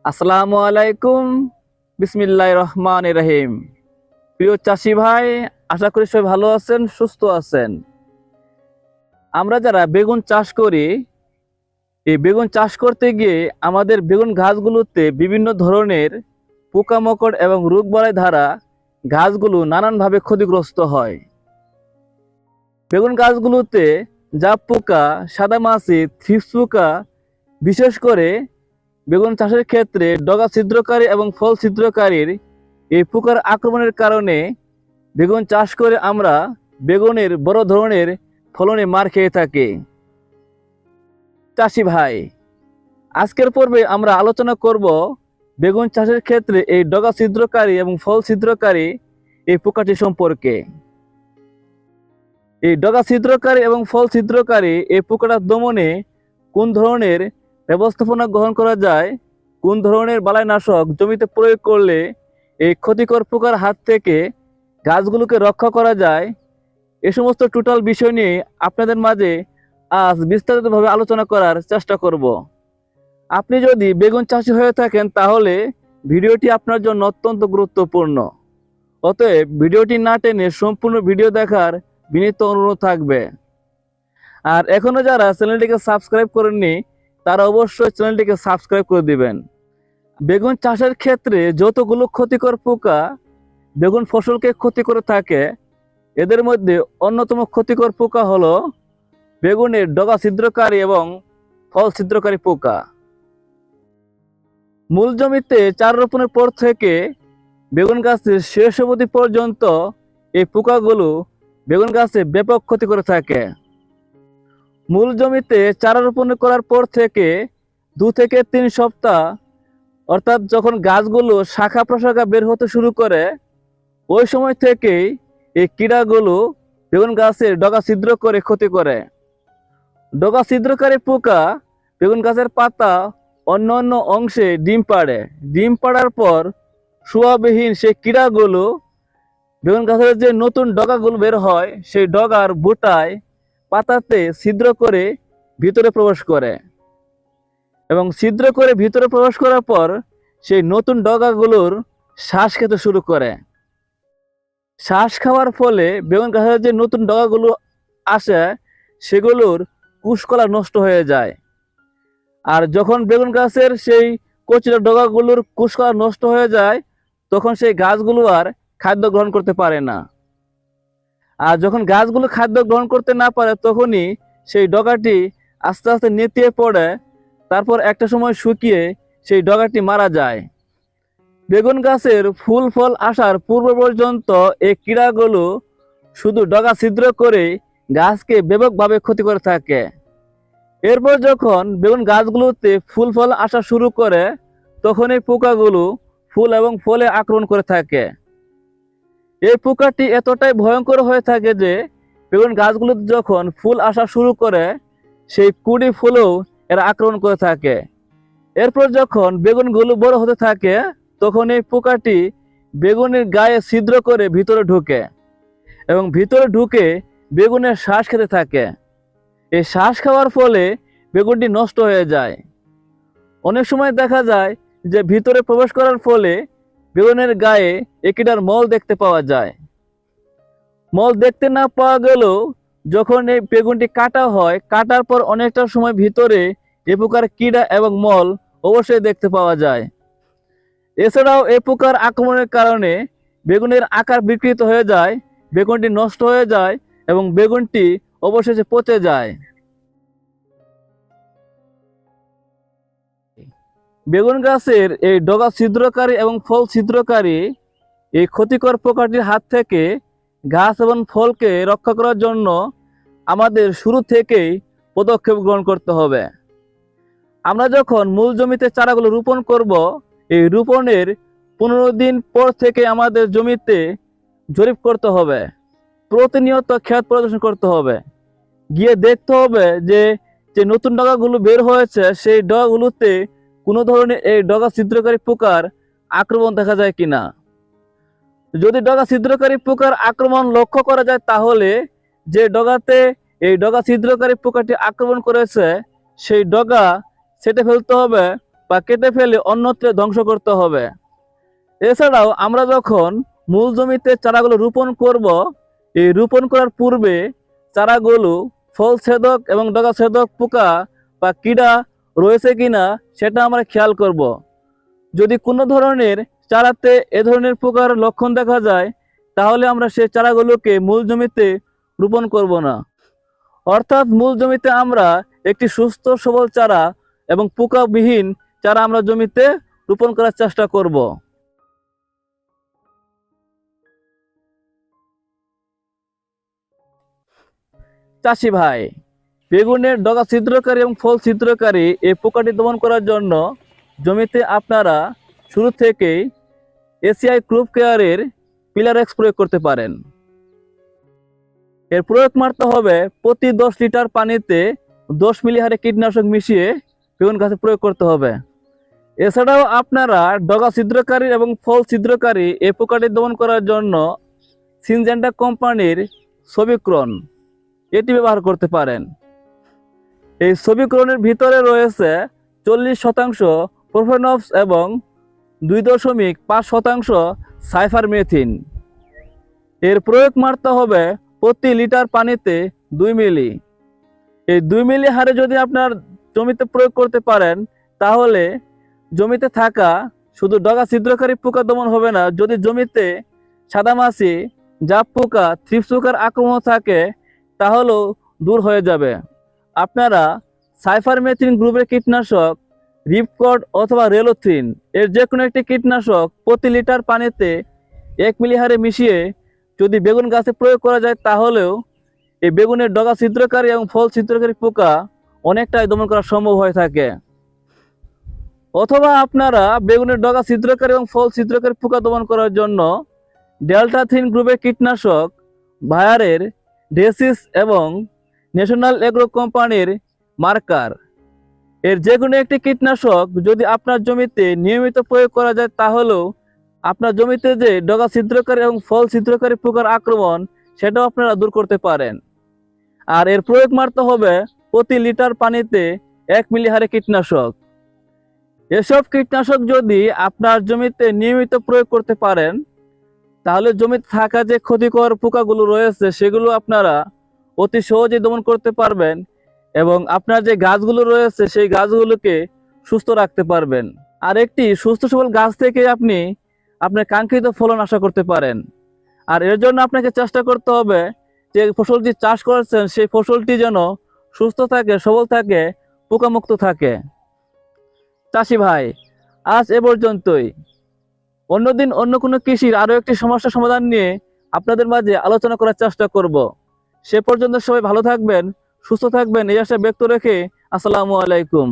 আসসালামু আলাইকুম। বিসমিল্লাহির রহমানির রহিম। প্রিয় চাষি ভাই, আশা করি সবাই ভালো আছেন, সুস্থ আছেন। আমরা যারা বেগুন চাষ করি, এই বেগুন চাষ করতে গিয়ে আমাদের বেগুন গাছগুলোতে বিভিন্ন ধরনের পোকামাকড় এবং রোগবালাই দ্বারা গাছগুলো নানানভাবে ক্ষতিগ্রস্ত হয়। বেগুন গাছগুলোতে জাপ পোকা, সাদামাছি, থ্রিপস পোকা, বিশেষ করে বেগুন চাষের ক্ষেত্রে ডগা ছিদ্রকারী এবং ফল ছিদ্রকারীর এই পোকার আক্রমণের কারণে বেগুন চাষ করে আমরা বেগুনের বড় ধরনের ফলনে মার খেয়ে থাকি। চাষি ভাই, আজকের পর্বে আমরা আলোচনা করব বেগুন চাষের ক্ষেত্রে এই ডগা ছিদ্রকারী এবং ফল ছিদ্রকারী এই পোকাটি সম্পর্কে। এই ডগা ছিদ্রকারী এবং ফল ছিদ্রকারী এই পোকাটা দমনে কোন ধরনের ব্যবস্থাপনা গ্রহণ করা যায়, কোন ধরনের বালাইনাশক জমিতে প্রয়োগ করলে এই ক্ষতিকর পোকার হাত থেকে গাছগুলোকে রক্ষা করা যায়, এ সমস্ত টোটাল বিষয় নিয়ে আপনাদের মাঝে আজ বিস্তারিতভাবে আলোচনা করার চেষ্টা করব। আপনি যদি বেগুন চাষি হয়ে থাকেন তাহলে ভিডিওটি আপনার জন্য অত্যন্ত গুরুত্বপূর্ণ। অতএব ভিডিওটি না টেনে সম্পূর্ণ ভিডিও দেখার বিনীত অনুরোধ থাকবে। আর এখনো যারা চ্যানেলটিকে সাবস্ক্রাইব করেননি তারা অবশ্যই চ্যানেলটিকে সাবস্ক্রাইব করে দিবেন। বেগুন চাষের ক্ষেত্রে যতগুলো ক্ষতিকর পোকা বেগুন ফসলকে ক্ষতি করে থাকে, এদের মধ্যে অন্যতম ক্ষতিকর পোকা হলো বেগুনের ডগা ছিদ্রকারী এবং ফল ছিদ্রকারী পোকা। মূল জমিতে চারা রোপণের পর থেকে বেগুন গাছের শেষ অবধি পর্যন্ত এই পোকাগুলো বেগুন গাছে ব্যাপক ক্ষতি করে থাকে। মূল জমিতে চারা রোপণ করার পর থেকে 2 থেকে 3 সপ্তাহ, অর্থাৎ যখন গাছগুলো শাখা প্রশাখা বের হতে শুরু করে, ওই সময় থেকেই এই কীড়াগুলো বেগুন গাছের ডগা ছিদ্র করে ক্ষতি করে। ডগা ছিদ্রকারী পোকা বেগুন গাছের পাতা অন্য অন্য অংশে ডিম পাড়ে। ডিম পাড়ার পর শোয়াবিহীন সেই কীড়াগুলো বেগুন গাছের যে নতুন ডগাগুলো বের হয় সেই ডগার বুটায় পাতাতে ছিদ্র করে ভিতরে প্রবেশ করে এবং ছিদ্র করে ভিতরে প্রবেশ করার পর সেই নতুন ডগাগুলোর শ্বাস খেতে শুরু করে। শ্বাস খাওয়ার ফলে বেগুন গাছের যে নতুন ডগাগুলো আসে সেগুলোর কুশকলা নষ্ট হয়ে যায়। আর যখন বেগুন গাছের সেই কচি ডগাগুলোর কুশকলা নষ্ট হয়ে যায় তখন সেই গাছগুলো আর খাদ্য গ্রহণ করতে পারে না। আর যখন গাছগুলো খাদ্য গ্রহণ করতে না পারে তখনই সেই ডগাটি আস্তে আস্তে নেতিয়ে পড়ে, তারপর একটা সময় শুকিয়ে সেই ডগাটি মারা যায়। বেগুন গাছের ফুল ফল আসার পূর্ব পর্যন্ত এই কীড়াগুলো শুধু ডগা ছিদ্র করে গাছকে ব্যাপকভাবে ক্ষতি করে থাকে। এরপর যখন বেগুন গাছগুলোতে ফুল ফল আসা শুরু করে তখন এই পোকাগুলো ফুল এবং ফলে আক্রমণ করে থাকে। এই পোকাটি এতটাই ভয়ঙ্কর হয়ে থাকে যে বেগুন গাছগুলোতে যখন ফুল আসা শুরু করে সেই কুড়ি ফুলেও এরা আক্রমণ করে থাকে। এরপর যখন বেগুনগুলো বড় হতে থাকে তখন এই পোকাটি বেগুনের গায়ে ছিদ্র করে ভিতরে ঢুকে এবং ভিতরে ঢুকে বেগুনের শ্বাস খেতে থাকে। এই শ্বাস খাওয়ার ফলে বেগুনটি নষ্ট হয়ে যায়। অনেক সময় দেখা যায় যে ভিতরে প্রবেশ করার ফলে বেগুনের গায়ে একটার মল দেখতে পাওয়া যায়। মল দেখতে না পাওয়া গেলেও যখন এই বেগুনটি কাটা হয়, কাটার পর অনেকটা সময় ভিতরে এ প্রকার কীড়া এবং মল অবশ্যই দেখতে পাওয়া যায়। এছাড়াও এই পোকার আক্রমণের কারণে বেগুনের আকার বিকৃত হয়ে যায়, বেগুনটি নষ্ট হয়ে যায় এবং বেগুনটি অবশেষে পচে যায়। বেগুন গাছের এই ডগা ছিদ্রকারী এবং ফল ছিদ্রকারী এই ক্ষতিকর পোকাটির হাত থেকে গাছ এবং ফলকে রক্ষা করার জন্য আমাদের শুরু থেকেই পদক্ষেপ গ্রহণ করতে হবে। আমরা যখন মূল জমিতে চারাগুলো রোপণ করব, এই রোপণের 15 দিন পর থেকে আমাদের জমিতে জরিপ করতে হবে, প্রতিনিয়ত ক্ষেত পরিদর্শন করতে হবে, গিয়ে দেখতে হবে যে যে নতুন ডগাগুলো বের হয়েছে সেই ডগাগুলোতে কোনো ধরনের এই ডগা ছিদ্রকারী পোকার আক্রমণ দেখা যায় কিনা। যদি ডগা ছিদ্রকারী পোকার আক্রমণ লক্ষ্য করা যায় তাহলে যে ডগাতে এই ডগা ছিদ্রকারী পোকাটি আক্রমণ করেছে সেই ডগা ছেঁটে ফেলতে হবে, বা কেটে ফেলে অন্যত্র ধ্বংস করতে হবে। এছাড়াও আমরা যখন মূল জমিতে চারাগুলো রোপণ করব, এই রোপণ করার পূর্বে চারাগুলো ফল ছেদক এবং ডগা ছেদক পোকা বা কীড়া রয়েছে কিনা সেটা আমরা খেয়াল করব। যদি কোনো ধরনের চারাতে এ ধরনের পোকার লক্ষণ দেখা যায়, তাহলে আমরা সেই চারাগুলোকে মূল জমিতে রোপণ করব না। অর্থাৎ মূল জমিতে আমরা একটি সুস্থ সবল চারা এবং পোকাবিহীন চারা আমরা জমিতে রোপণ করার চেষ্টা করব। চাষি ভাই, বেগুনের ডগা ছিদ্রকারী এবং ফল ছিদ্রকারী এই পোকাটি দমন করার জন্য জমিতে আপনারা শুরু থেকেই এসিআই ক্রপ কেয়ারের পিলারেক্স প্রয়োগ করতে পারেন। এর প্রয়োগ মারতে হবে প্রতি 10 লিটার পানিতে 10 মিলি হারে কীটনাশক মিশিয়ে বেগুন গাছে প্রয়োগ করতে হবে। এছাড়াও আপনারা ডগা ছিদ্রকারী এবং ফল ছিদ্রকারী এই পোকাটি দমন করার জন্য সিনজেন্টা কোম্পানির সবিক্রন এটি ব্যবহার করতে পারেন। এই সবিক্রনের ভিতরে রয়েছে 40% প্রোফেনফস এবং 2.5% সাইফারমেথিন। এর প্রয়োগ মারতে হবে প্রতি লিটার পানিতে 2 মিলি। এই 2 মিলি হারে যদি আপনার জমিতে প্রয়োগ করতে পারেন, তাহলে জমিতে থাকা শুধু ডগা ছিদ্রকারী পোকা দমন হবে না, যদি জমিতে সাদামাছি, জাপ পোকা, থ্রিপস পোকার আক্রমণ থাকে তাহলেও দূর হয়ে যাবে। আপনারা সাইফারমেথিন গ্রুপের কীটনাশক রিপকর্ড অথবা রেলোথিন এর যে কোনো একটি কীটনাশক প্রতি লিটার পানিতে 1 মিলি হারে মিশিয়ে যদি বেগুন গাছে প্রয়োগ করা যায়, তাহলেও এই বেগুনের ডগা ছিদ্রকারী এবং ফল ছিদ্রকারী পোকা অনেকটাই দমন করা সম্ভব হয়ে থাকে। অথবা আপনারা বেগুনের ডগা ছিদ্রকারী এবং ফল ছিদ্রকারী পোকা দমন করার জন্য ডেল্টাথিন গ্রুপের কীটনাশক ভায়ারের ডেসিস এবং ন্যাশনাল এগ্রো কোম্পানির মার্কার এর যে কোনো একটি কীটনাশক যদি আপনার জমিতে নিয়মিত প্রয়োগ করা যায়, তাহলেও আপনার জমিতে যে ডগা ছিদ্রকারী এবং ফল ছিদ্রকারী পোকার আক্রমণ সেটাও আপনারা দূর করতে পারেন। আর এর প্রয়োগ মারতে হবে প্রতি লিটার পানিতে 1 মিলি হারে কীটনাশক। এসব কীটনাশক যদি আপনার জমিতে নিয়মিত প্রয়োগ করতে পারেন, তাহলে জমিতে থাকা যে ক্ষতিকর পোকাগুলো রয়েছে সেগুলো আপনারা অতি সহজেই দমন করতে পারবেন এবং আপনার যে গাছগুলো রয়েছে সেই গাছগুলোকে সুস্থ রাখতে পারবেন। আর একটি সুস্থ সবল গাছ থেকে আপনি আপনার কাঙ্ক্ষিত ফলন আশা করতে পারেন। আর এর জন্য আপনাকে চেষ্টা করতে হবে যে ফসলটি চাষ করেছেন সেই ফসলটি যেন সুস্থ থাকে, সবল থাকে, পোকামুক্ত থাকে। চাষি ভাই, আজ এ পর্যন্তই। অন্যদিন অন্য কোনো কৃষির আরো একটি সমস্যা সমাধান নিয়ে আপনাদের মাঝে আলোচনা করার চেষ্টা করব। সে পর্যন্ত সবাই ভালো থাকবেন, সুস্থ থাকবেন এই আশা ব্যক্ত রেখে আসসালামু আলাইকুম।